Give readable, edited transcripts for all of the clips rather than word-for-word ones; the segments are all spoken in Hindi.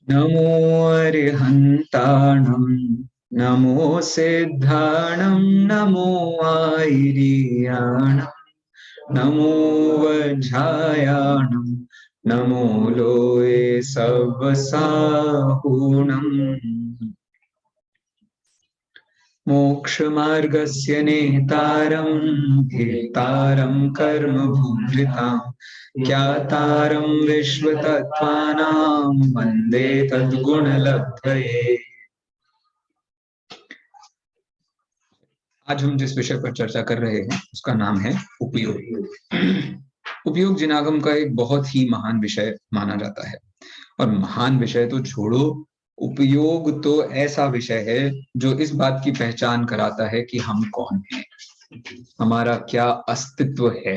नमो अरिहन्ताणं नमो सिद्धाणं नमो आयर्याणं नमो वज्रायाणं नमो लोये सवसाहुणम् मोक्षमार्गस्य नेतारं भेतारं कर्मभूभृतां ज्ञातारं विश्वतत्त्वानां वन्दे तद्गुणलब्धये। आज हम जिस विषय पर चर्चा कर रहे हैं उसका नाम है उपयोग। उपयोग जिनागम का एक बहुत ही महान विषय माना जाता है, और महान विषय तो छोड़ो, उपयोग तो ऐसा विषय है जो इस बात की पहचान कराता है कि हम कौन हैं, हमारा क्या अस्तित्व है,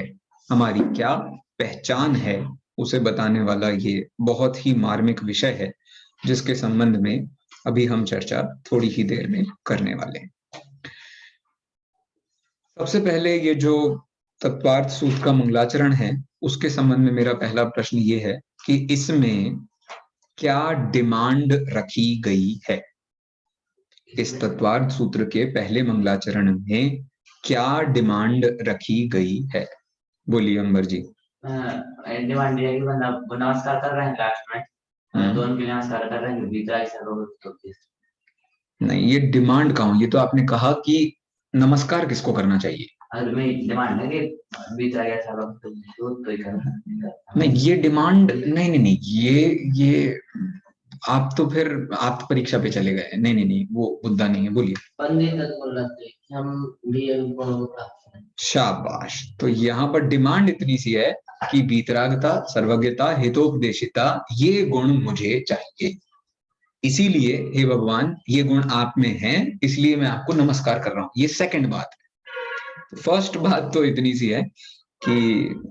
हमारी क्या पहचान है, उसे बताने वाला ये बहुत ही मार्मिक विषय है, जिसके संबंध में अभी हम चर्चा थोड़ी ही देर में करने वाले हैं। सबसे पहले ये जो तत्वार्थ सूत्र का मंगलाचरण है, उसके संबंध में मेरा पहला प्रश्न ये है कि इसमें क्या डिमांड रखी गई है। इस तत्वार्थ सूत्र के पहले मंगलाचरण में क्या डिमांड रखी गई है? बोलिए अंबर जी। डिमांड ये है कि बंदा नमस्कार कर रहे हैं लास्ट में, तो उनके लिए नमस्कार कर रहे हैं, भीतर ऐसा तो नहीं, ये डिमांड कहाँ? ये तो आपने कहा कि नमस्कार किसको करना चाहिए। डिमांड है कि भीतर ऐसा तो ही करना। नहीं, ये डिमांड नहीं नहीं नहीं, ये आप तो फिर आप तो परीक्षा पे चले गए। नहीं नहीं नहीं, वो मुद्दा नहीं है। बोलिए। हम भी शाबाश। तो यहाँ पर डिमांड इतनी सी है कि वीतरागता, सर्वज्ञता, हितोपदेशिता, ये गुण मुझे चाहिए। इसीलिए हे भगवान, ये गुण आप में हैं, इसलिए मैं आपको नमस्कार कर रहा हूं। ये सेकंड बात है। फर्स्ट बात तो इतनी सी है कि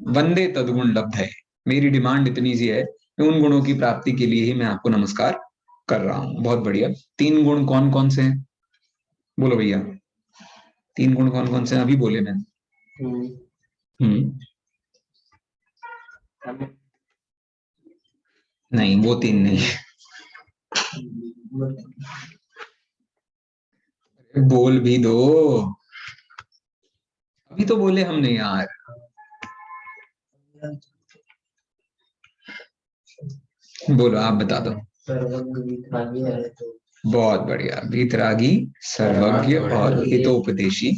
वंदे तदगुण लब्ध है। मेरी डिमांड इतनी सी है कि उन गुणों की प्राप्ति के लिए ही मैं आपको नमस्कार कर रहा हूं। बहुत बढ़िया। 3 गुण कौन कौन से हैं? बोलो भैया। 3 गुण कौन कौन से हैं? अभी बोले मैंने। नहीं, वो 3 नहीं। बोल भी दो। अभी तो बोले हमने यार। बोलो, आप बता दो। बहुत बढ़िया। वीतरागी, सर्वज्ञ और हितोपदेशी,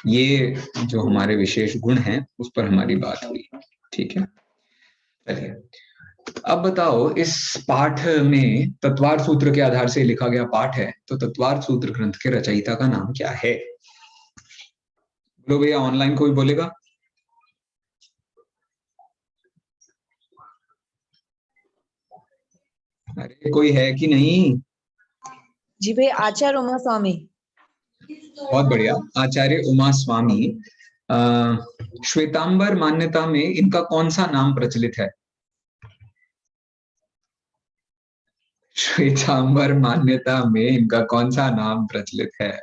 ये जो हमारे विशेष गुण हैं उस पर हमारी बात हुई। ठीक है, चलिए अब बताओ, इस पाठ में तत्वार्थ सूत्र के आधार से लिखा गया पाठ है, तो तत्वार्थ सूत्र ग्रंथ के रचयिता का नाम क्या है? बोलो भैया, ऑनलाइन कोई बोलेगा? अरे कोई है कि नहीं? जी भाई, आचार्य उमा स्वामी। बहुत बढ़िया, आचार्य उमा स्वामी। श्वेतांबर मान्यता में इनका कौन सा नाम प्रचलित है? श्वेतांबर मान्यता में इनका कौन सा नाम प्रचलित है?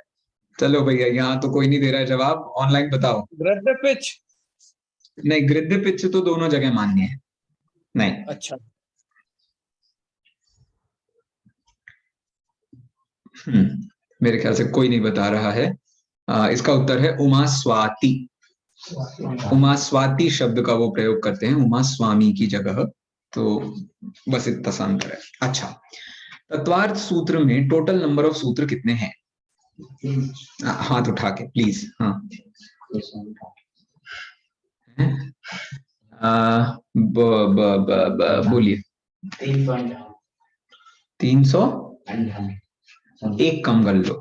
चलो भैया, यहाँ तो कोई नहीं दे रहा है जवाब, ऑनलाइन बताओ। गृध्र पिच। नहीं, गृध्र पिच तो दोनों जगह मान्य है। नहीं। अच्छा। मेरे ख्याल से कोई नहीं बता रहा है। इसका उत्तर है उमा स्वाति। उमा स्वाति शब्द का वो प्रयोग करते हैं उमा स्वामी की जगह। तो बस इतना सा अंतर है। अच्छा, तत्वार्थ सूत्र में टोटल नंबर ऑफ सूत्र कितने हैं? हाथ उठा के प्लीज। हाँ, बोलिए। 300 एक कम कर लो।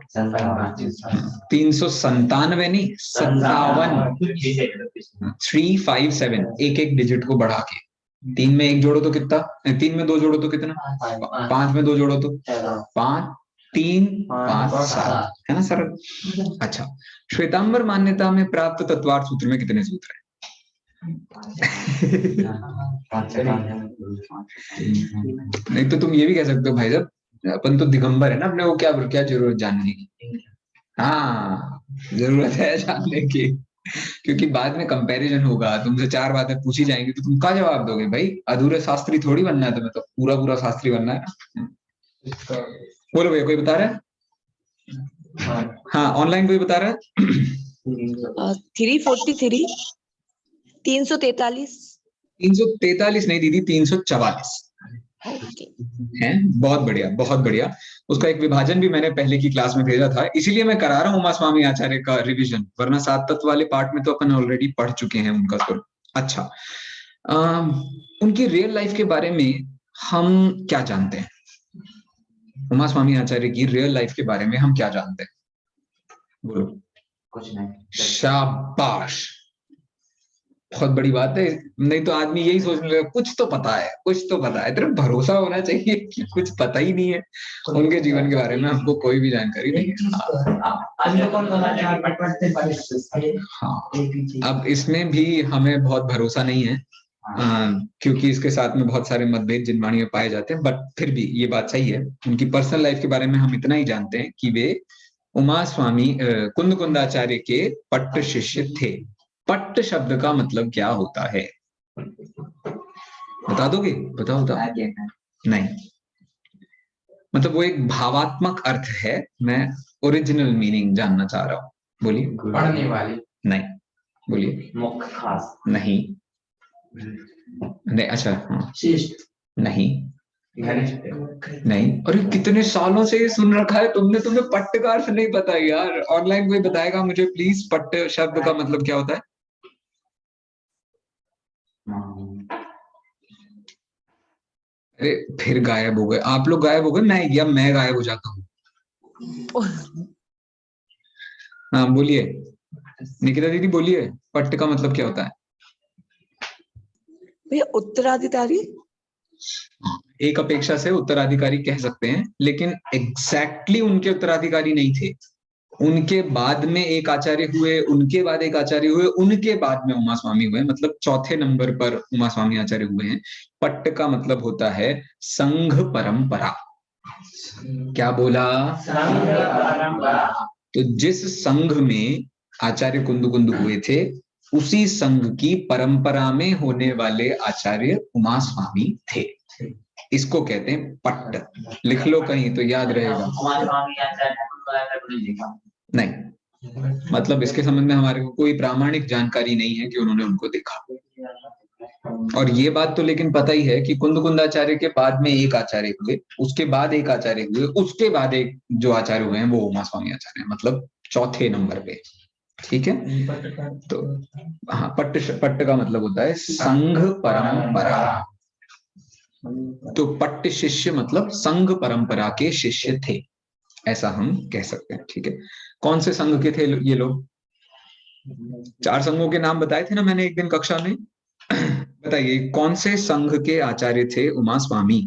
397 नहीं, 57। 357, एक एक डिजिट को बढ़ा के। 3 में 1 जोड़ो तो कितना? 3 में 2 जोड़ो तो कितना? 5 में 2 जोड़ो तो 5, 3, 5, 7, है ना सरल? अच्छा, श्वेतांबर मान्यता में प्राप्त तत्वार्थ सूत्र में कितने सूत्र हैं? नहीं तो तुम ये भी कह सकते हो भाई साहब, अपन तो दिगंबर है ना, अपने को क्या जरूरत जानने की। हाँ, जरूरत है जानने की, क्योंकि बाद में कंपैरिजन होगा, तुमसे 4 बातें पूछी जाएंगी तो तुम क्या जवाब दोगे भाई? अधूरे शास्त्री थोड़ी बनना है तुम्हें, तो पूरा पूरा शास्त्री बनना है ना। बोलो भैया, कोई बता रहा है? हाँ, ऑनलाइन कोई बता रहा है? 343, 343। 343 नहीं दीदी, 344 ओके। है। बहुत बढ़िया, बहुत बढ़िया। उसका एक विभाजन भी मैंने पहले की क्लास में भेजा था, इसीलिए मैं करा रहा हूँ उमा स्वामी आचार्य का रिवीजन, वरना सात तत्व वाले पार्ट में तो अपन ऑलरेडी पढ़ चुके हैं उनका स्वरूप। अच्छा, उनकी रियल लाइफ के बारे में हम क्या जानते हैं? उमा स्वामी आचार्य की रियल लाइफ के बारे में हम क्या जानते हैं? बोलो। कुछ नहीं। शाबाश, बहुत बड़ी बात है। नहीं तो आदमी यही सोचने लगा कुछ तो पता है, कुछ तो पता है। तेरा भरोसा होना चाहिए कि कुछ पता ही नहीं है उनके जीवन के बारे में, हमको कोई भी जानकारी नहीं है। हाँ, अब इसमें भी हमें बहुत भरोसा नहीं है, क्योंकि इसके साथ में बहुत सारे मतभेद जिनवाणी में पाए जाते हैं, बट फिर भी ये बात सही है। उनकी पर्सनल लाइफ के बारे में हम इतना ही जानते हैं कि वे उमा स्वामी कुंदकुंदाचार्य के पट्ट शिष्य थे। पट्ट शब्द का मतलब क्या होता है? बता दोगे? बताओ बताओ। नहीं, मतलब वो एक भावात्मक अर्थ है, मैं ओरिजिनल मीनिंग जानना चाह रहा हूँ। बोलिए। पढ़ने वाली। नहीं, बोलिए। मुख्य, खास। नहीं नहीं, अच्छा हाँ। नहीं नहीं। अरे कितने सालों से ये सुन रखा है तुमने, तुम्हें पट्ट का अर्थ नहीं पता यार? ऑनलाइन कोई बताएगा मुझे प्लीज, पट्ट शब्द का मतलब क्या होता है? अरे फिर गायब हो गए आप लोग, गायब हो गए, मैं गायब हो जाता हूँ। हाँ बोलिए निकिता दीदी, बोलिए पट्ट का मतलब क्या होता है? भैया उत्तराधिकारी। एक अपेक्षा से उत्तराधिकारी कह सकते हैं, लेकिन एग्जैक्टली उनके उत्तराधिकारी नहीं थे। उनके बाद में एक आचार्य हुए, उनके बाद एक आचार्य हुए, उनके बाद में उमा स्वामी हुए, मतलब चौथे नंबर पर उमा स्वामी आचार्य हुए हैं। पट्ट का मतलब होता है संघ परंपरा। क्या बोला? संघ परंपरा। तो जिस संघ में आचार्य कुंद हुए थे, उसी संघ की परंपरा में होने वाले आचार्य उमा स्वामी थे। इसको कहते हैं पट्ट। लिख लो कहीं तो याद रहेगा। नहीं, मतलब इसके संबंध में हमारे को कोई प्रामाणिक जानकारी नहीं है कि उन्होंने उनको देखा। और ये बात तो लेकिन पता ही है कि कुंदाचार्य के बाद में एक आचार्य हुए, उसके बाद एक आचार्य हुए, उसके बाद एक जो आचार्य हुए हैं वो उमा स्वामी आचार्य, मतलब चौथे नंबर पे। ठीक है, तो हाँ, पट्ट का मतलब होता है संघ परंपरा। तो पट्ट शिष्य मतलब संघ परंपरा के शिष्य थे, ऐसा हम कह सकते हैं। ठीक है, कौन से संघ के थे ये लोग? 4 संघों के नाम बताए थे ना मैंने एक दिन कक्षा में। बताइए कौन से संघ के आचार्य थे उमा स्वामी?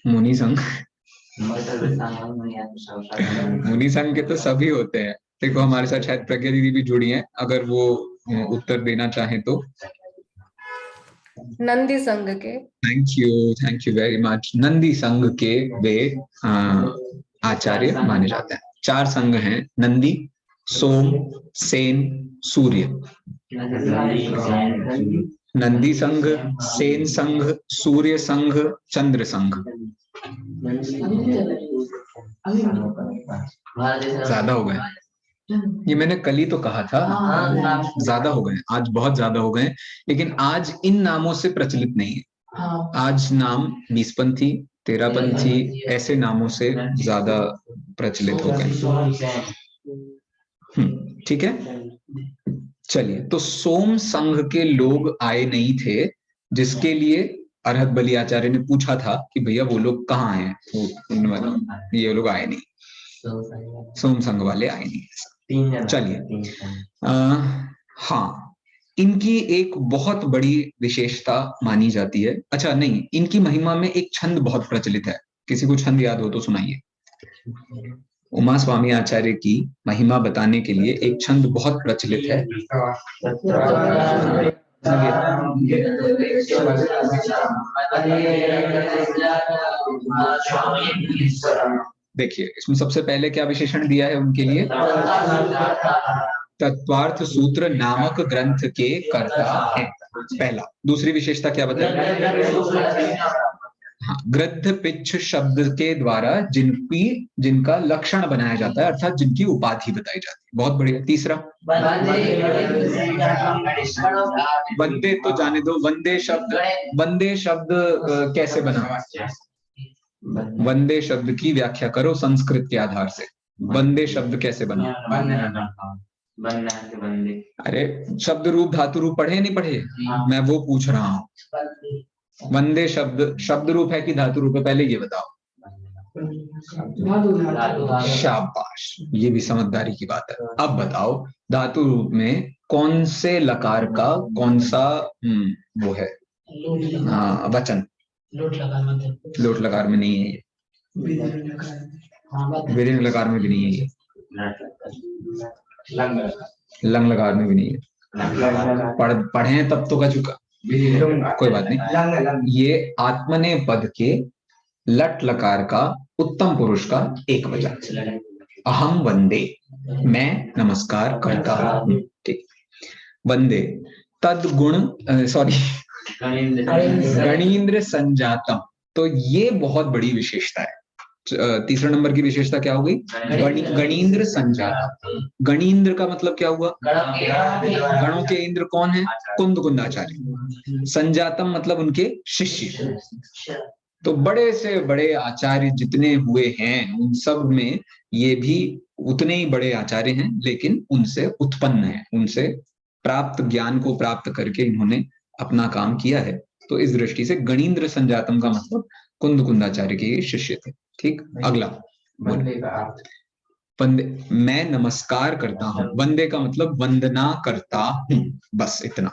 मुनि संघ। मुनि संघ के तो सभी होते हैं। देखो हमारे साथ शायद प्रज्ञा दीदी भी जुड़ी हैं, अगर वो उत्तर देना चाहें तो। नंदी संघ के। Thank you very much. Nandi संघ के वे आचार्य माने जाते हैं। 4 संघ हैं, नंदी, सोम, सेन, सूर्य। नंदी संघ, सेन संघ, सूर्य संघ, चंद्र संघ। ज्यादा हो गए, ये मैंने कल ही तो कहा था, ज्यादा हो गए, आज बहुत ज्यादा हो गए। लेकिन आज इन नामों से प्रचलित नहीं है। आज नाम 20पंथी, 13पंथी ऐसे नामों से ज्यादा प्रचलित हो गए। ठीक है, चलिए। तो सोम संघ के लोग आए नहीं थे, जिसके लिए अरहत बलि आचार्य ने पूछा था कि भैया वो लोग कहाँ हैं? ये लोग आए नहीं, सोम संघ वाले आए नहीं। चलिए, हाँ, इनकी एक बहुत बड़ी विशेषता मानी जाती है। अच्छा नहीं, इनकी महिमा में एक छंद बहुत प्रचलित है, किसी को छंद याद हो तो सुनाइए। उमा स्वामी आचार्य की महिमा बताने के लिए एक छंद बहुत प्रचलित है। देखिए इसमें सबसे पहले क्या विशेषण दिया है उनके लिए? तत्वार्थ सूत्र नामक ग्रंथ के कर्ता है, पहला। दूसरी विशेषता क्या बताई? हाँ, गृध्र पिच्छ शब्द के द्वारा जिनका लक्षण बनाया जाता है, अर्थात जिनकी उपाधि बताई जाती है। बहुत बढ़िया। तीसरा, वंदे तो जाने दो, वंदे शब्द कैसे बना? वंदे शब्द की व्याख्या करो संस्कृत के आधार से। वंदे शब्द कैसे बना? अरे शब्द रूप धातु रूप पढ़े नहीं पढ़े? मैं वो पूछ रहा हूँ। वंदे शब्द रूप है कि धातु रूप है, पहले ये बताओ। शाबाश, ये भी समझदारी की बात है। अब बताओ धातु रूप में कौन से लकार का कौन सा वो है वचन? लोट लकार में नहीं है ये, विरिंग लकार में भी नहीं है ये, लंग लकार में भी नहीं है। पढ़े तब तो का चुका, कोई बात नहीं। ये आत्मने पद के लट लकार का उत्तम पुरुष का एक वचन। अहम वंदे, मैं नमस्कार करता हूँ। ठीक, वंदे तद गुण गणींद्र संजातम। तो ये बहुत बड़ी विशेषता है। तीसरा नंबर की विशेषता क्या हो गई? गणींद्र संजातम। गणींद्र का मतलब क्या हुआ? गणों के इंद्र कौन है? कुंद कुंदाचार्य। संजातम मतलब उनके शिष्य। तो बड़े से बड़े आचार्य जितने हुए हैं उन सब में ये भी उतने ही बड़े आचार्य हैं, लेकिन उनसे उत्पन्न है, उनसे प्राप्त ज्ञान को प्राप्त करके इन्होंने अपना काम किया है। तो इस दृष्टि से गणींद्र संजातम का मतलब कुंद कुंदाचार्य के ये शिष्य थे। ठीक, अगला वंदे, मैं नमस्कार करता हूँ। वंदे का मतलब वंदना करता हूँ, बस इतना।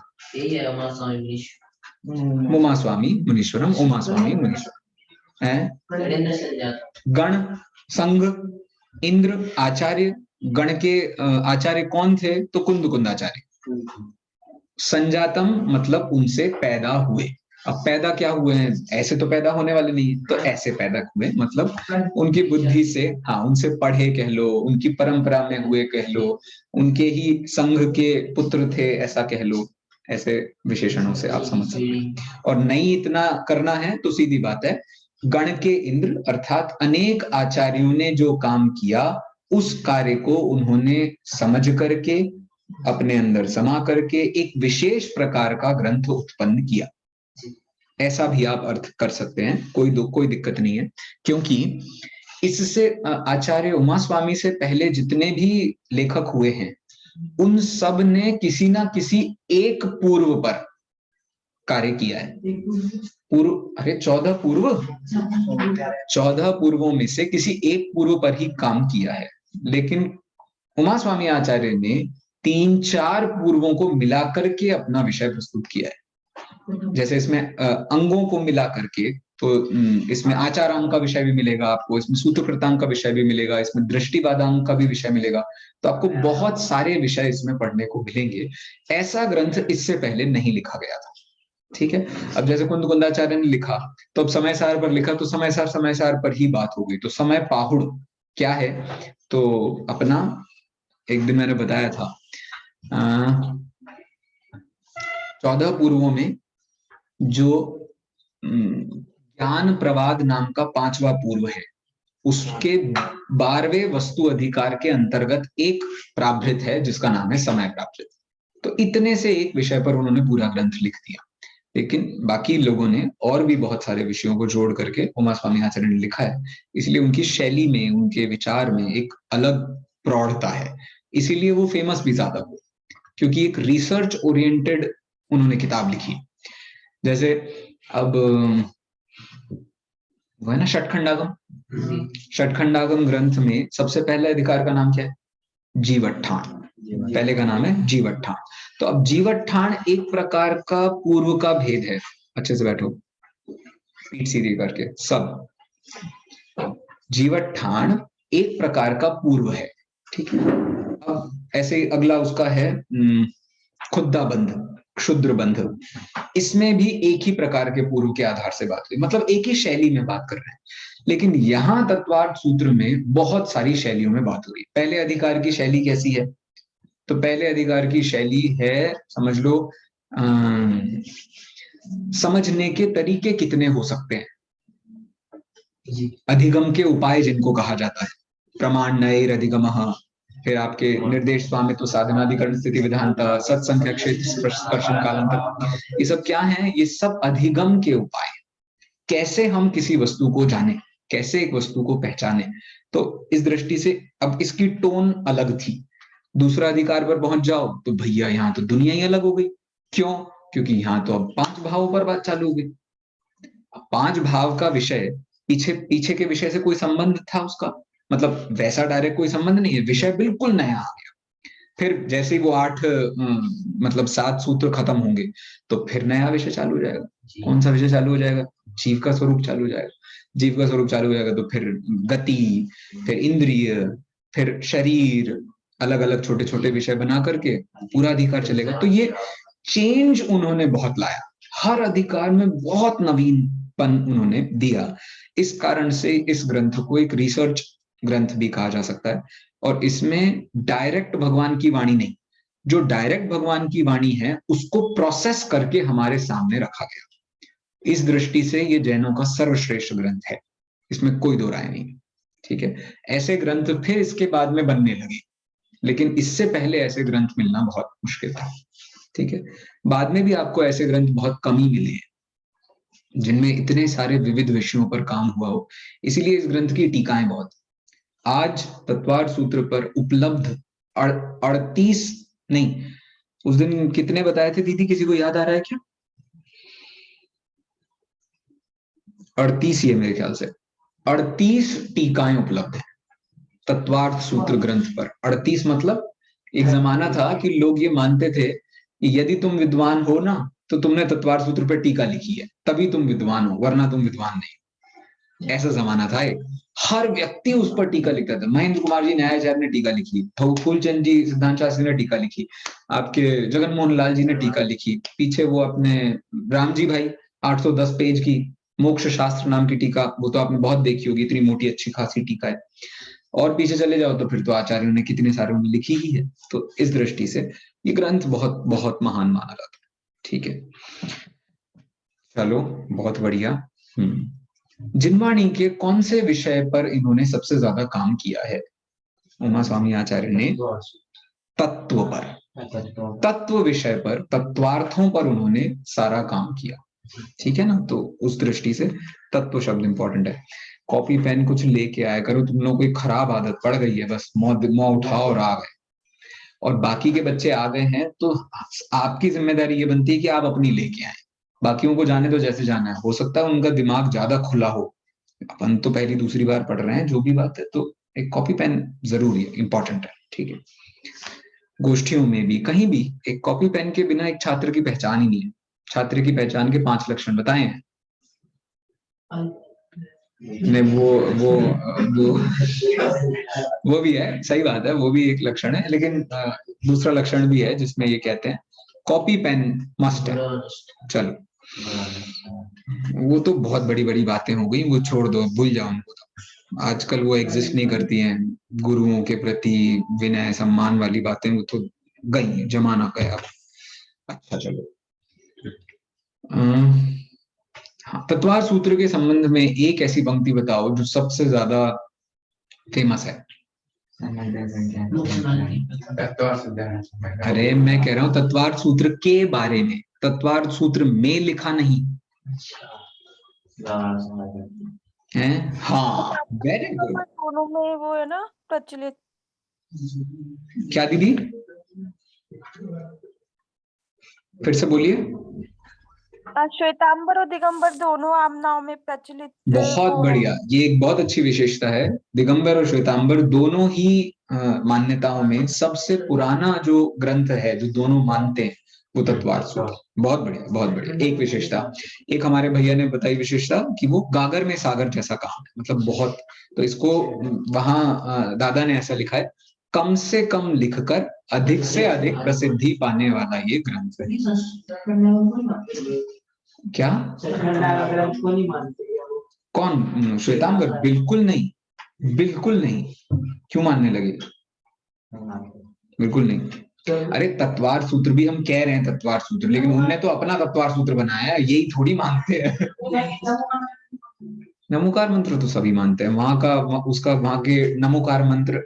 उमा स्वामी मुनीश्वरम, उमा स्वामी मुनीश्वरम है। गण, संघ, इंद्र, आचार्य। गण के आचार्य कौन थे? तो कुंद कुंदाचार्य। संजातम मतलब उनसे पैदा हुए। अब पैदा क्या हुए हैं? ऐसे तो पैदा होने वाले नहीं, तो ऐसे पैदा हुए मतलब उनकी बुद्धि से, हाँ, उनसे पढ़े कह लो, उनकी परंपरा में हुए कह लो, उनके ही संघ के पुत्र थे ऐसा कह लो। ऐसे विशेषणों से आप समझ सकते हैं। और नहीं इतना करना है तो सीधी बात है, गण के इंद्र अर्थात अनेक आचार्यों ने जो काम किया उस कार्य को उन्होंने समझ करके अपने अंदर समा करके एक विशेष प्रकार का ग्रंथ उत्पन्न किया। ऐसा भी आप अर्थ कर सकते हैं, कोई दिक्कत नहीं है, क्योंकि इससे आचार्य उमा स्वामी से पहले जितने भी लेखक हुए हैं उन सब ने किसी ना किसी एक पूर्व पर कार्य किया है। पूर्व, अरे 14 पूर्वों में से किसी एक पूर्व पर ही काम किया है। लेकिन उमा स्वामी आचार्य ने 3-4 पूर्वों को मिलाकर के अपना विषय प्रस्तुत किया है। जैसे इसमें अंगों को मिला करके, तो इसमें आचारांग का विषय भी मिलेगा आपको, इसमें सूत्रकृतांग का विषय भी मिलेगा, इसमें दृष्टिवादांग का भी विषय मिलेगा। तो आपको बहुत सारे विषय इसमें पढ़ने को मिलेंगे। ऐसा ग्रंथ इससे पहले नहीं लिखा गया था। ठीक है, अब जैसे कुंद कुंदाचार्य ने लिखा तो अब समय सार पर लिखा, तो समय सार पर ही बात हो गई। तो समय पाहुड़ क्या है? तो अपना एक दिन मैंने बताया था 14 पूर्वों में जो ज्ञान प्रवाद नाम का 5वां पूर्व है, उसके 12वें वस्तु अधिकार के अंतर्गत एक प्राभृत है जिसका नाम है समय प्राभृत। तो इतने से एक विषय पर उन्होंने पूरा ग्रंथ लिख दिया। लेकिन बाकी लोगों ने और भी बहुत सारे विषयों को जोड़ करके उमा स्वामी आचार्य ने लिखा है। इसलिए उनकी शैली में, उनके विचार में एक अलग प्रौढ़ता है, इसीलिए वो फेमस भी ज्यादा हुए, क्योंकि एक रिसर्च ओरिएंटेड उन्होंने किताब लिखी। जैसे अब वो है ना षटखंडागम ग्रंथ में सबसे पहले अधिकार का नाम क्या है? जीवट्ठाण। पहले का नाम है जीवट्ठाण। तो अब जीवट्ठाण एक प्रकार का पूर्व का भेद है। अच्छे से बैठो, पीठ सीधी करके सब। जीवट्ठाण एक प्रकार का पूर्व है, ठीक है। अब ऐसे अगला उसका है खुद्दा बंध, क्षुद्र बंध। इसमें भी एक ही प्रकार के पूर्व के आधार से बात हुई, मतलब एक ही शैली में बात कर रहे हैं। लेकिन यहां तत्वार्थ सूत्र में बहुत सारी शैलियों में बात हुई। पहले अधिकार की शैली कैसी है? तो पहले अधिकार की शैली है, समझ लो, समझने के तरीके कितने हो सकते हैं। अधिगम के उपाय जिनको कहा जाता है, प्रमाण नैर अधिगमः, फिर आपके निर्देश स्वामित्व साधनाधिकरण स्थिति विधानता सत्संख्या क्षेत्र स्पर्शन कालांतर, ये सब क्या है? ये सब अधिगम के उपाय। कैसे हम किसी वस्तु को जाने, कैसे एक वस्तु को पहचाने। तो इस दृष्टि से अब इसकी टोन अलग थी। दूसरा अधिकार पर पहुंच जाओ तो भैया यहाँ तो दुनिया ही अलग हो गई। क्यों? क्योंकि यहाँ तो अब 5 भावों पर बात चालू हो गई। 5 भाव का विषय पीछे के विषय से कोई संबंध था उसका? मतलब वैसा डायरेक्ट कोई संबंध नहीं है, विषय बिल्कुल नया आ गया। फिर जैसे ही वो 8 मतलब 7 सूत्र खत्म होंगे तो फिर नया विषय चालू हो जाएगा। कौन सा विषय चालू हो जाएगा? जीव का स्वरूप चालू हो जाएगा। जीव का स्वरूप चालू हो जाएगा तो फिर गति, फिर इंद्रिय, फिर शरीर, अलग अलग छोटे छोटे विषय बना करके पूरा अधिकार चलेगा। तो ये चेंज उन्होंने बहुत लाया, हर अधिकार में बहुत नवीनपन उन्होंने दिया। इस कारण से इस ग्रंथ को एक रिसर्च ग्रंथ भी कहा जा सकता है। और इसमें डायरेक्ट भगवान की वाणी नहीं, जो डायरेक्ट भगवान की वाणी है उसको प्रोसेस करके हमारे सामने रखा गया। इस दृष्टि से ये जैनों का सर्वश्रेष्ठ ग्रंथ है, इसमें कोई दो राय नहीं। ठीक है, ऐसे ग्रंथ फिर इसके बाद में बनने लगे, लेकिन इससे पहले ऐसे ग्रंथ मिलना बहुत मुश्किल था। ठीक है, बाद में भी आपको ऐसे ग्रंथ बहुत कम ही मिले हैं जिनमें इतने सारे विविध विषयों पर काम हुआ हो। इसीलिए इस ग्रंथ की टीकाएं बहुत। आज तत्वार्थ सूत्र पर उपलब्ध 38 नहीं, उस दिन कितने बताए थे दीदी, किसी को याद आ रहा है क्या? 38 ही है मेरे ख्याल से। 38 टीकाएं उपलब्ध है तत्वार्थ सूत्र ग्रंथ पर। 38 मतलब एक जमाना था कि लोग ये मानते थे कि यदि तुम विद्वान हो ना तो तुमने तत्वार्थ सूत्र पर टीका लिखी है तभी तुम विद्वान हो, वरना तुम विद्वान नहीं। ऐसा जमाना था एक। हर व्यक्ति उस पर टीका लिखता था। महेंद्र कुमार जी न्यायाचार्य ने टीका लिखी, फूलचंद जी सिद्धांत शास्त्री ने टीका लिखी, आपके जगन मोहन लाल जी ने टीका लिखी, पीछे वो अपने राम जी भाई 810 पेज की मोक्ष शास्त्र नाम की टीका, वो तो आपने बहुत देखी होगी, इतनी मोटी अच्छी खासी टीका है। और पीछे चले जाओ तो फिर तो आचार्यों ने कितने सारे उन्हें लिखी ही है। तो इस दृष्टि से ये ग्रंथ बहुत बहुत महान माना जाता है। ठीक है, चलो बहुत बढ़िया। जिनवाणी के कौन से विषय पर इन्होंने सबसे ज्यादा काम किया है? उमा स्वामी आचार्य ने तत्व पर, तत्व विषय पर, तत्वार्थों पर उन्होंने सारा काम किया। ठीक है ना, तो उस दृष्टि से तत्व शब्द इंपॉर्टेंट है। कॉपी पेन कुछ लेके आया करो, तुम लोगों को एक खराब आदत पड़ गई है, बस मौ उठाओ और आ गए, और बाकी के बच्चे आ गए हैं तो आपकी जिम्मेदारी ये बनती है कि आप अपनी लेके आए। बाकियों को जाने दो जैसे जाना है, हो सकता है उनका दिमाग ज्यादा खुला हो, अपन तो पहली दूसरी बार पढ़ रहे हैं, जो भी बात है, तो एक कॉपी पेन जरूरी है, इंपॉर्टेंट है। ठीक है, गोष्ठियों में भी कहीं भी एक कॉपी पेन के बिना एक छात्र की पहचान ही नहीं है। छात्र की पहचान के 5 लक्षण बताए हैं। नहीं, वो भी है, सही बात है, वो भी एक लक्षण है, लेकिन दूसरा लक्षण भी है जिसमें ये कहते हैं कॉपी पेन मस्ट है। चलो, वो तो बहुत बड़ी बड़ी बातें हो गई, वो छोड़ दो, भूल जाओ उनको। तो आजकल वो एग्जिस्ट नहीं करती हैं। गुरुओं के प्रति विनय सम्मान वाली बातें वो तो गई, जमाना गया। अच्छा चलो, हाँ, तत्वार्थ सूत्र के संबंध में एक ऐसी पंक्ति बताओ जो सबसे ज्यादा फेमस है। अरे मैं कह रहा हूं तत्वार्थ सूत्र के बारे में, तत्वार्थ सूत्र में लिखा नहीं है। हाँ, वेरी गुड। दोनों में वो है ना प्रचलित। क्या दीदी, फिर से बोलिए। श्वेतांबर और दिगंबर दोनों आमनाओं में प्रचलित। बहुत बढ़िया, ये एक बहुत अच्छी विशेषता है। दिगंबर और श्वेतांबर दोनों ही मान्यताओं में सबसे पुराना जो ग्रंथ है जो दोनों मानते हैं वो तत्वार्थ सूत्र। बहुत बढ़िया, बहुत बढ़िया। एक विशेषता, एक हमारे भैया ने बताई विशेषता कि वो गागर में सागर जैसा कहा, मतलब बहुत। तो इसको वहां दादा ने ऐसा लिखा है, कम से कम लिखकर अधिक से अधिक प्रसिद्धि पाने वाला ये ग्रंथ है। क्या कौन? श्वेतांबर? बिल्कुल नहीं, बिल्कुल नहीं। क्यों मानने लगे? बिल्कुल नहीं। अरे तत्वार्थ सूत्र भी हम कह रहे हैं तत्वार्थ सूत्र, लेकिन उनने तो अपना तत्वार्थ सूत्र बनाया है, यही थोड़ी मानते हैं। नमोकार मंत्र तो सभी मानते हैं, वहां का उसका वहां के नमोकार मंत्र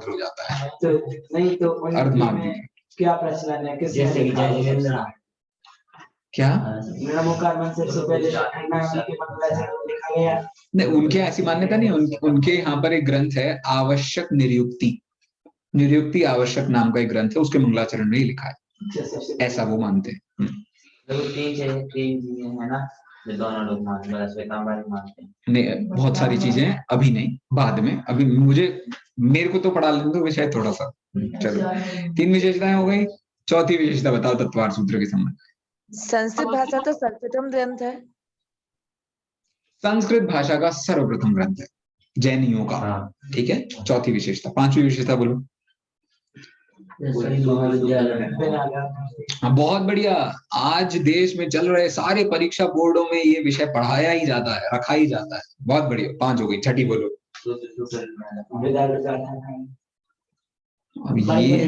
हो जाता है। तो नहीं तो अर्ध उनकी मार्गी में क्या प्रचलन है, किसने जैसे कि लिखा जय है? जिनेंद्र क्या नमोकार मंत्र से पहले अन्ना उनके मंगलाचरण में लिखा गया। नहीं, उनके ऐसी मान्यता नहीं, उनके यहाँ पर एक ग्रंथ है आवश्यक निरुक्ति आवश्यक नाम का एक ग्रंथ है, उसके मंगलाचरण में ही लिखा है, ऐसा वो मानते हैं। देखो तीन चीजें है ना जो दोनों लोग मानते हैं, श्वेतांबर भी मानते हैं। नहीं, बहुत सारी चीजें हैं, अभी नहीं, बाद में। अभी मेरे को तो पढ़ा लेने दो विषय थोड़ा सा। चलो, 3 विशेषताएं हो गई, चौथी विशेषता बताओ तत्वार सूत्र के संबंध में। संस्कृत भाषा तो सर्वप्रथम ग्रंथ है। संस्कृत भाषा का सर्वप्रथम ग्रंथ है जैनियों का। ठीक है, चौथी विशेषता। 5वीं विशेषता बोलो। हाँ, बहुत बढ़िया। आज देश में चल रहे सारे परीक्षा बोर्डों में ये विषय पढ़ाया ही जाता है, रखा ही जाता है। बहुत बढ़िया, 5 हो गई। छठी बोलो। अब ये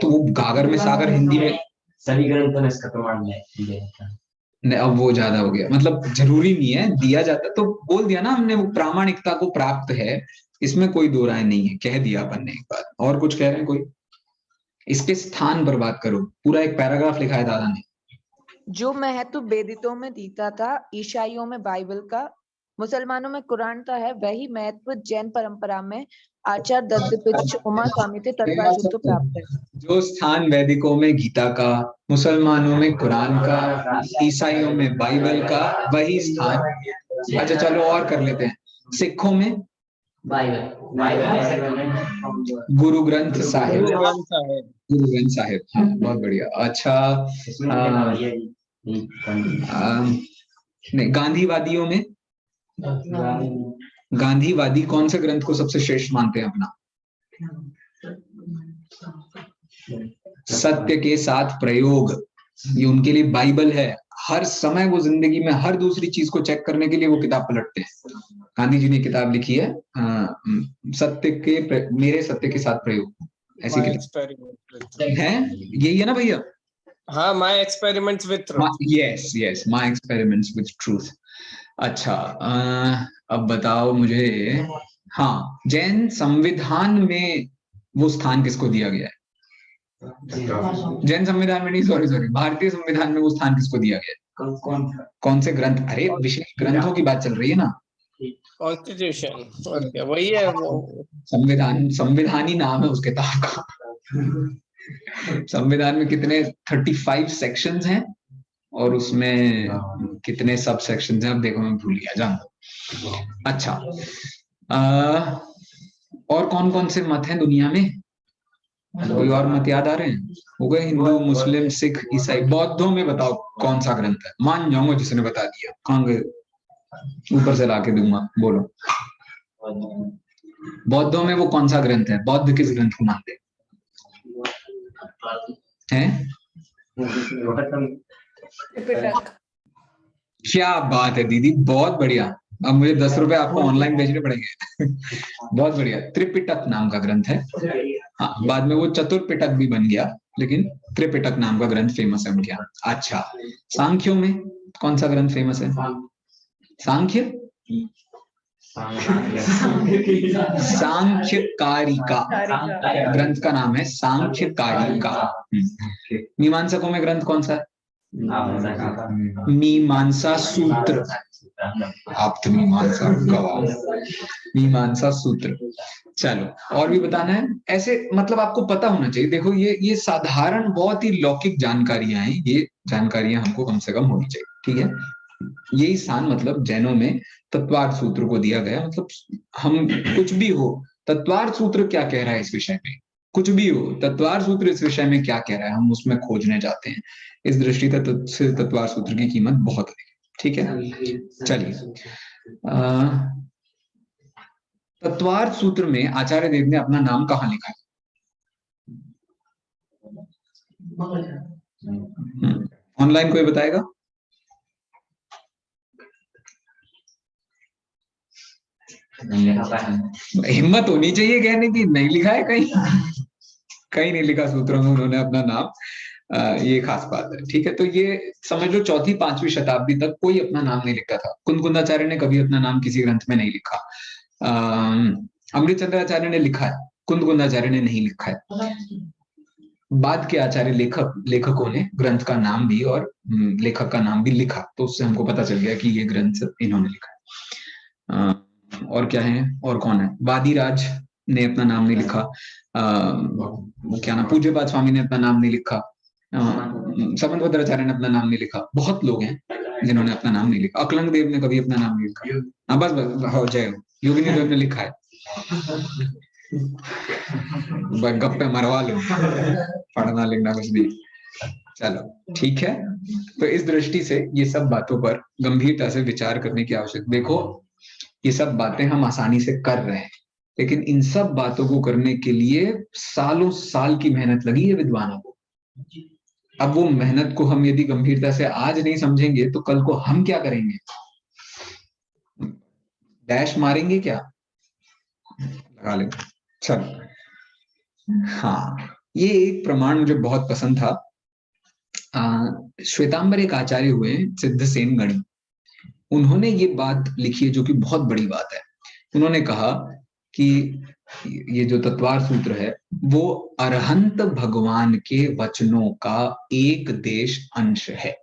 तो वो गागर में सागर हिंदी में सभी ग्रंथों में इसका प्रमाण है। नहीं, अब वो ज्यादा हो गया, मतलब जरूरी नहीं है, दिया जाता तो बोल दिया ना हमने, वो प्रामाणिकता को प्राप्त है, इसमें कोई दो राय नहीं है, कह दिया अपन ने एक बार। और कुछ कह रहे हैं कोई? इसके स्थान पर बात करो, पूरा एक पैराग्राफ लिखा है दादा ने। जो महत्व वेदितों में गीता था, ईसाइयों में बाइबल का, मुसलमानों में कुरान का है, वही महत्व जैन परंपरा में आचार्य दत्तपिच उमा स्वामी थे तत्पर सूत्र प्राप्त है। जो स्थान वैदिकों में गीता का, मुसलमानों में कुरान का, ईसाइयों में बाइबल का, वही स्थान। अच्छा चलो और कर लेते हैं। सिखों में गुरु ग्रंथ साहिब। गुरु ग्रंथ साहिब, हाँ, बहुत बढ़िया। अच्छा, नहीं, गांधीवादियों में, गांधीवादी कौन से ग्रंथ को सबसे श्रेष्ठ मानते हैं अपना? सत्य के साथ प्रयोग, ये उनके लिए बाइबल है। हर समय वो जिंदगी में हर दूसरी चीज को चेक करने के लिए वो किताब पलटते हैं। गांधी जी ने किताब लिखी है मेरे सत्य के साथ प्रयोग, ऐसी किताब है। यही है ना भैया? हाँ, my experiments with truth. Yes, my experiments with truth. अच्छा, अब बताओ मुझे, हाँ, जैन संविधान में वो स्थान किसको दिया गया है? जैन संविधान में नहीं, सॉरी, भारतीय संविधान में वो स्थान किसको दिया गया है? कौन से ग्रंथ? अरे विशेष ग्रंथों की बात चल रही है ना। कॉन्स्टिट्यूशन, वही है वो। संविधान ही नाम है उस किताब का। संविधान में कितने 35 सेक्शंस हैं और उसमें कितने सब सेक्शंस हैं, अब देखो मैं भूल गया, जान। अच्छा, और कौन कौन से मत हैं दुनिया में? कोई और मत याद आ रहे हैं? हो गए हिंदू, मुस्लिम, सिख, ईसाई। बौद्धों में बताओ कौन सा ग्रंथ है? मान जाऊंगा जिसने बता दिया। कहाँ गए? ऊपर से लाके दूंगा, बोलो। बौद्धों में वो कौन सा ग्रंथ है? बौद्ध किस ग्रंथ को मानते हैं? क्या बात है दीदी, बहुत बढ़िया। अब मुझे 10 रुपए आपको ऑनलाइन भेजने पड़ेंगे। बहुत बढ़िया। त्रिपिटक नाम का ग्रंथ है। हाँ, बाद में वो चतुर्पिटक भी बन गया, लेकिन त्रिपिटक नाम का ग्रंथ फेमस है उनके यहाँ। अच्छा, सांख्यों में कौन सा ग्रंथ फेमस है? सांख्य सांख्यकारिका ग्रंथ का नाम है, सांख्यकारिका। मीमांसकों में ग्रंथ कौन सा है? मीमांसा सूत्र। आप तो मीमांसा गवाह। मीमांसा सूत्र। चलो, और भी बताना है ऐसे, मतलब आपको पता होना चाहिए। देखो, ये साधारण बहुत ही लौकिक जानकारियां हैं, ये जानकारियां हमको कम से कम होनी चाहिए। ठीक है, यही स्थान मतलब जैनों में तत्वार्थ सूत्र को दिया गया। मतलब हम कुछ भी हो, तत्वार्थ सूत्र क्या कह रहा है इस विषय में, कुछ भी हो, तत्वार्थ सूत्र इस विषय में क्या कह रहा है, हम उसमें खोजने जाते हैं। इस दृष्टि से तत्वार्थ सूत्र की कीमत बहुत अधिक है। ठीक है, चलिए। तत्वार्थ सूत्र में आचार्य देव ने अपना नाम कहाँ लिखा है? ऑनलाइन कोई बताएगा? हिम्मत होनी चाहिए कहने की, नहीं लिखा है कहीं। कहीं नहीं लिखा सूत्रों में उन्होंने अपना नाम। ये खास बात है, ठीक है। तो ये समझ लो 4वीं-5वीं शताब्दी तक कोई अपना नाम नहीं लिखता था। कुंदकुंदाचार्य ने कभी अपना नाम किसी ग्रंथ में नहीं लिखा। अमृतचंद्राचार्य ने लिखा है, कुंदकुंदाचार्य ने नहीं लिखा है। बाद के आचार्य लेखकों ने ग्रंथ का नाम भी और लेखक का नाम भी लिखा, तो उससे हमको पता चल गया कि ये ग्रंथ इन्होंने लिखा है। और क्या है, और कौन है, वादीराज ने अपना नाम नहीं लिखा। वो क्या नाम, पूज्यपाद स्वामी ने अपना नाम नहीं लिखा। समंत भद्राचार्य ने अपना नाम नहीं लिखा। बहुत लोग हैं जिन्होंने अपना नाम नहीं लिखा। अकलंग देव ने कभी अपना नाम नहीं लिखा। हाँ बस हो जय हो। योगिनी देव ने लिखा है, गप्पे मरवा लो, पढ़ना लिखना कुछ नहीं। चलो ठीक है। तो इस दृष्टि से ये सब बातों पर गंभीरता से विचार करने की आवश्यकता। देखो ये सब बातें हम आसानी से कर रहे हैं, लेकिन इन सब बातों को करने के लिए सालों साल की मेहनत लगी है विद्वानों को। अब वो मेहनत को हम यदि गंभीरता से आज नहीं समझेंगे तो कल को हम क्या करेंगे? डैश मारेंगे क्या? लगा लेंगे। चलो हाँ, ये एक प्रमाण मुझे बहुत पसंद था। श्वेतांबर एक आचार्य हुए सिद्धसेन गणी, उन्होंने ये बात लिखी है जो कि बहुत बड़ी बात है। उन्होंने कहा कि ये जो तत्वार सूत्र है वो अरहंत भगवान के वचनों का एक देश अंश है।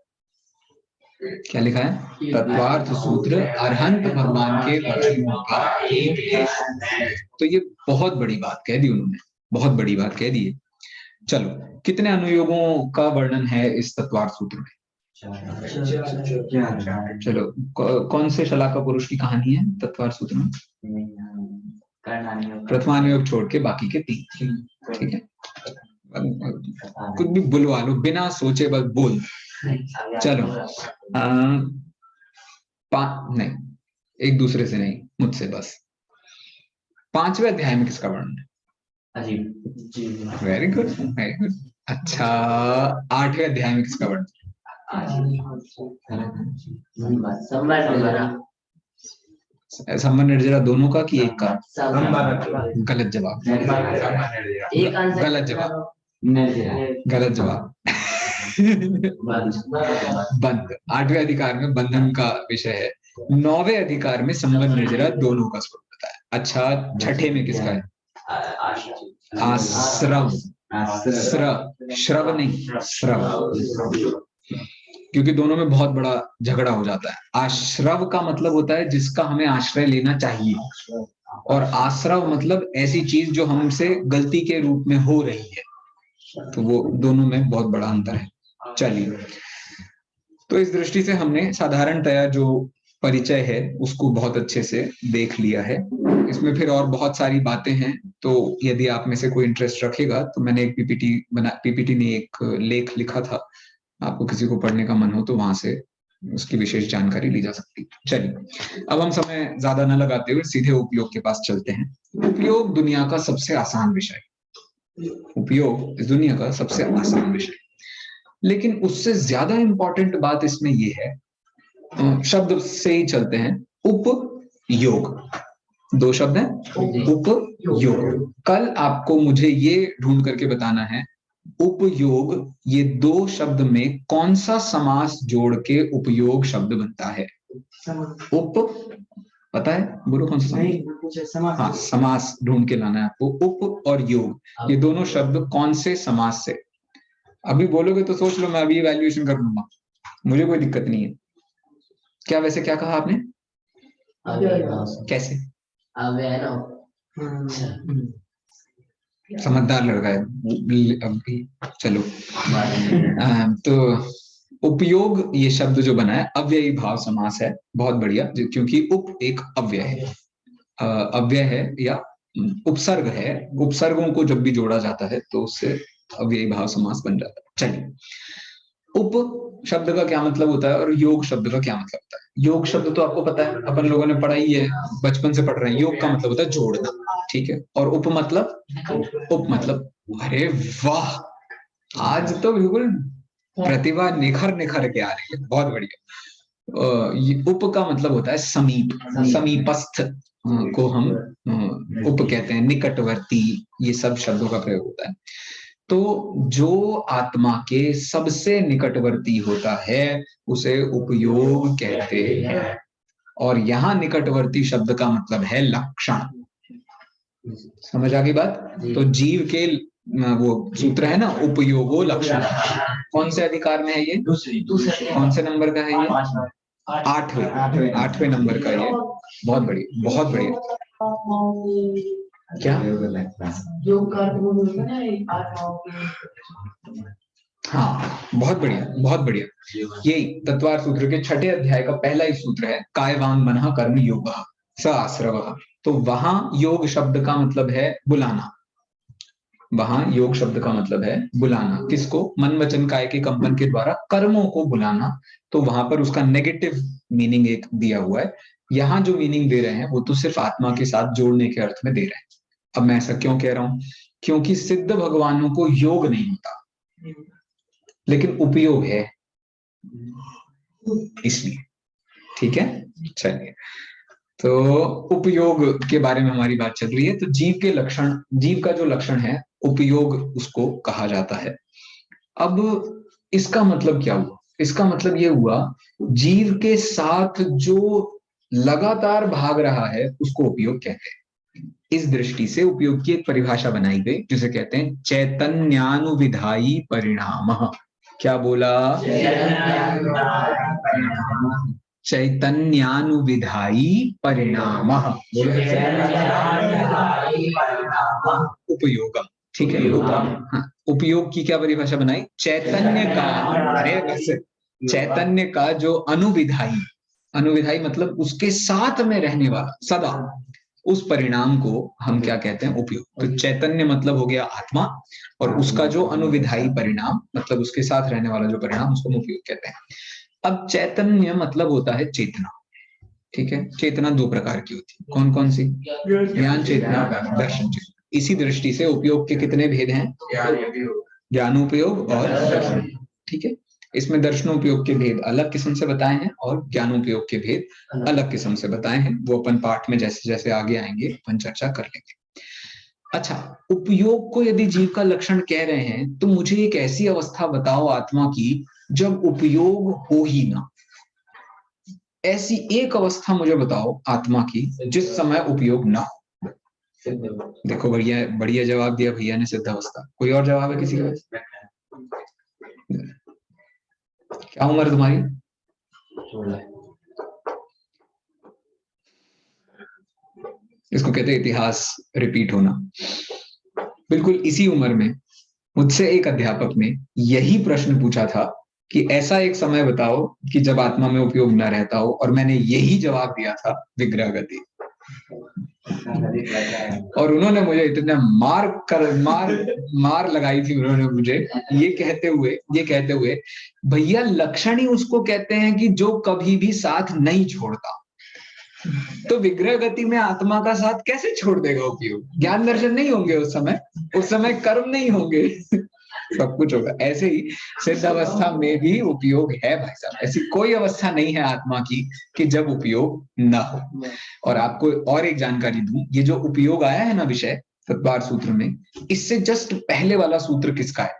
क्या लिखा है? तत्वार्थ सूत्र अरहंत भगवान के वचनों का एक देश। तो ये बहुत बड़ी बात कह दी उन्होंने, बहुत बड़ी बात कह दी है। चलो कितने अनुयोगों का वर्णन है इस तत्वार्थ सूत्र में? चलो कौन से शलाका पुरुष की कहानी है तत्वार्थ सूत्र में? प्रथमानुयोग छोड़ के बाकी के 3। ठीक है, कुछ भी बुलवा लो, बिना सोचे बस बोल। चलो नहीं, एक दूसरे से नहीं, मुझसे बस। 5वें अध्याय में किसका वर्णन है? Very good, very good. अच्छा 8वें अध्याय में किसका वर्णन? संबंध निर्जरा दोनों का कि एक का? गलत जवाब, गलत जवाब, गलत जवाब। बंध 8वें अधिकार में बंधन का विषय है। 9वें अधिकार में संबंध निर्जरा दोनों का स्वरूप बताया। अच्छा 6ठे में किसका है? आश्रव, श्रव नहीं, श्रव, क्योंकि दोनों में बहुत बड़ा झगड़ा हो जाता है। आश्रव का मतलब होता है जिसका हमें आश्रय लेना चाहिए, और आश्रव मतलब ऐसी चीज जो हमसे गलती के रूप में हो रही है। तो वो दोनों में बहुत बड़ा अंतर है। चलिए, तो इस दृष्टि से हमने साधारणतया जो परिचय है उसको बहुत अच्छे से देख लिया है। इसमें फिर और बहुत सारी बातें हैं, तो यदि आप में से कोई इंटरेस्ट रखेगा तो मैंने एक पीपीटी ने एक लेख लिखा था, आपको किसी को पढ़ने का मन हो तो वहां से उसकी विशेष जानकारी ली जा सकती है। चलिए, अब हम समय ज्यादा न लगाते हुए सीधे उपयोग के पास चलते हैं। उपयोग दुनिया का सबसे आसान विषय, उपयोग इस दुनिया का सबसे आसान विषय, लेकिन उससे ज्यादा इंपॉर्टेंट बात इसमें ये है, शब्द से ही चलते हैं, उपयोग। 2 शब्द हैं, उपयोग। कल आपको मुझे ये ढूंढ करके बताना है उपयोग, ये 2 शब्द में कौन सा समास जोड़ के उपयोग शब्द बनता है? उप पता है, बोलो कौन सा समास? हाँ, समास ढूंढ के लाना है आपको। उप और योग, ये दोनों शब्द कौन से समास से? अभी बोलोगे तो सोच लो, मैं अभी इवैल्यूएशन कर लूंगा, मुझे कोई दिक्कत नहीं है। क्या वैसे क्या कहा आपने? कैसे? समझदार लड़का है अभी। चलो तो उपयोग ये शब्द जो बना है अव्ययी भाव समास है। बहुत बढ़िया, क्योंकि उप एक अव्यय है, अव्यय है या उपसर्ग है। उपसर्गों को जब भी जोड़ा जाता है तो उससे अव्ययी भाव समास बन जाता है। चलिए, उप शब्द का क्या मतलब होता है और योग शब्द का क्या मतलब होता है? योग शब्द तो आपको पता है, अपन लोगों ने पढ़ा ही है, बचपन से पढ़ रहे हैं। योग का मतलब होता है जोड़ना, ठीक है। और उप मतलब, अरे वाह, आज तो बिल्कुल प्रतिभा निखर के आ रही है, बहुत बढ़िया। उप का मतलब होता है समीप, समीपस्थ को हम उप कहते हैं, निकटवर्ती, ये सब शब्दों का प्रयोग होता है। तो जो आत्मा के सबसे निकटवर्ती होता है उसे उपयोग कहते हैं। और यहाँ निकटवर्ती शब्द का मतलब है लक्षण। समझ आ गई बात? तो जीव के वो सूत्र है ना, उपयोगो लक्षण, कौन से अधिकार में है ये? दूसरे कौन से नंबर का है ये? आठवें नंबर का ये। बहुत बढ़िया, बहुत बढ़िया। क्या? योग का अर्थ वो होता है ना, आत्माओं के। हाँ, बहुत बढ़िया, बहुत बढ़िया। यही तत्वार सूत्र के 6ठे अध्याय का पहला ही सूत्र है, काय वांग मनः कर्म योगः स आश्रवः। तो वहां योग शब्द का मतलब है बुलाना। वहां योग शब्द का मतलब है बुलाना। किसको? मन वचन काय के कंपन के द्वारा कर्मों को बुलाना। तो वहां पर उसका नेगेटिव मीनिंग एक दिया हुआ है। यहाँ जो मीनिंग दे रहे हैं वो तो सिर्फ आत्मा के साथ जोड़ने के अर्थ में दे रहे हैं। अब मैं ऐसा क्यों कह रहा हूं? क्योंकि सिद्ध भगवानों को योग नहीं होता, लेकिन उपयोग है, इसलिए। ठीक है, चलिए। तो उपयोग के बारे में हमारी बात चल रही है। तो जीव के लक्षण, जीव का जो लक्षण है उपयोग उसको कहा जाता है। अब इसका मतलब क्या हुआ? इसका मतलब ये हुआ, जीव के साथ जो लगातार भाग रहा है उसको उपयोग कहते हैं। इस दृष्टि से उपयोग की एक परिभाषा बनाई गई जिसे कहते हैं चैतन्यानुविधायी परिणामः। क्या बोला? चैतन्यानुविधायी परिणामः। उपयोग। ठीक है, हाँ, उपयोग की क्या परिभाषा बनाई? चैतन्य का, अरे वैसे चैतन्य का जो अनुविधायी, अनुविधायी मतलब उसके साथ में रहने वाला सदा, उस परिणाम को हम क्या कहते हैं? उपयोग। तो चैतन्य मतलब हो गया आत्मा, और उसका जो अनुविधायी परिणाम मतलब उसके साथ रहने वाला जो परिणाम, उसको हम उपयोग कहते हैं। अब चैतन्य मतलब होता है चेतना। ठीक है, चेतना दो प्रकार की होती है। कौन कौन सी? ज्ञान चेतना, दर्शन चेतना। इसी दृष्टि से उपयोग के कितने भेद हैं? ज्ञानोपयोग और दर्शन। ठीक है, इसमें दर्शनोपयोग के भेद अलग किस्म से बताए हैं और ज्ञानोपयोग के भेद अलग किस्म से बताए हैं। वो अपन पाठ में जैसे जैसे आगे आएंगे अपन चर्चा कर लेंगे। अच्छा, उपयोग को यदि जीव का लक्षण कह रहे हैं तो मुझे एक ऐसी अवस्था बताओ आत्मा की जब उपयोग हो ही ना। ऐसी एक अवस्था मुझे बताओ आत्मा की जिस समय उपयोग ना हो। देखो, बढ़िया बढ़िया जवाब दिया भैया ने, सिद्ध अवस्था। कोई और जवाब है किसी का? क्या उम्र तुम्हारी? इसको कहते हैं इतिहास रिपीट होना। बिल्कुल इसी उम्र में मुझसे एक अध्यापक ने यही प्रश्न पूछा था कि ऐसा एक समय बताओ कि जब आत्मा में उपयोग न रहता हो, और मैंने यही जवाब दिया था, विग्रह गति। और उन्होंने मुझे इतने मार लगाई थी उन्होंने मुझे, ये कहते हुए भैया लक्षण ही उसको कहते हैं कि जो कभी भी साथ नहीं छोड़ता। तो विग्रह गति में आत्मा का साथ कैसे छोड़ देगा उपयोग? ज्ञान दर्शन नहीं होंगे उस समय कर्म नहीं होंगे, सब कुछ होगा। ऐसे ही सिद्ध अवस्था में भी उपयोग है भाई साहब। ऐसी कोई अवस्था नहीं है आत्मा की कि जब उपयोग ना हो। और आपको और एक जानकारी दूं, ये जो उपयोग आया है ना विषय तत्वार सूत्र में, इससे जस्ट पहले वाला सूत्र किसका है?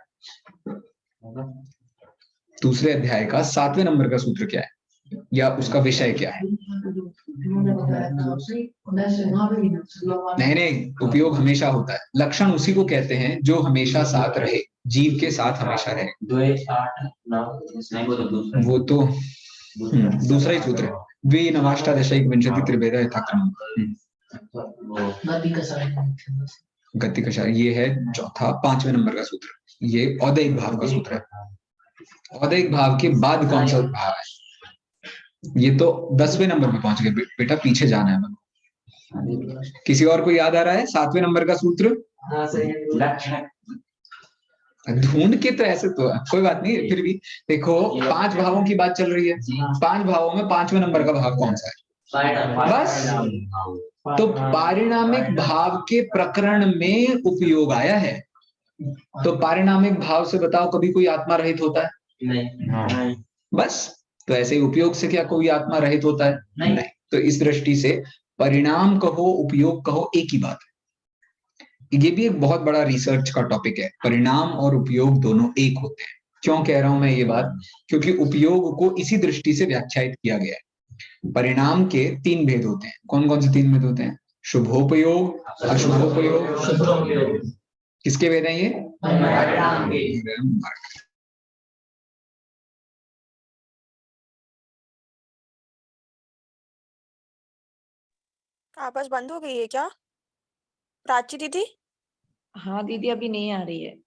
दूसरे अध्याय का 7वें नंबर का सूत्र क्या है, या उसका विषय क्या है? नहीं, उपयोग हमेशा होता है। लक्षण उसी को कहते हैं जो हमेशा साथ रहे, जीव के साथ हमेशा रहे। वो तो दूसरा ही सूत्र है। वे नवाष्टादशैक विंशति त्रिभेद यथाक्रम। गति का ये है चौथा 5वें नंबर का सूत्र। ये औदैहिक भाव का सूत्र है। औदैहिक भाव के बाद कौन सा भाव है? ये तो 10वें नंबर पे पहुंच गए बेटा, पीछे जाना है। किसी और को याद आ रहा है 7वें नंबर का सूत्र? ढूंढ के तो ऐसे तो कोई बात नहीं, फिर भी देखो 5 भावों की बात चल रही है। 5 भावों में 5वें नंबर का भाव कौन सा है? बस। तो पारिणामिक भाव के प्रकरण में उपयोग आया है। तो पारिणामिक भाव से बताओ कभी कोई आत्मा रहित होता है? नहीं। बस। तो ऐसे ही उपयोग से क्या कोई आत्मा रहित होता है? नहीं। तो इस दृष्टि से परिणाम कहो उपयोग कहो एक ही बात है। ये भी एक बहुत बड़ा रिसर्च का टॉपिक है। परिणाम और उपयोग दोनों एक होते हैं। क्यों कह रहा हूं मैं ये बात? क्योंकि उपयोग को इसी दृष्टि से व्याख्यायित किया गया है। परिणाम के 3 भेद होते हैं। कौन कौन से 3 भेद होते हैं? शुभोपयोग, अशुभोपयोग। किसके भेद हैं ये? परिणाम के। आवाज बंद हो गई है क्या प्राची दीदी? हाँ दीदी, अभी नहीं आ रही है।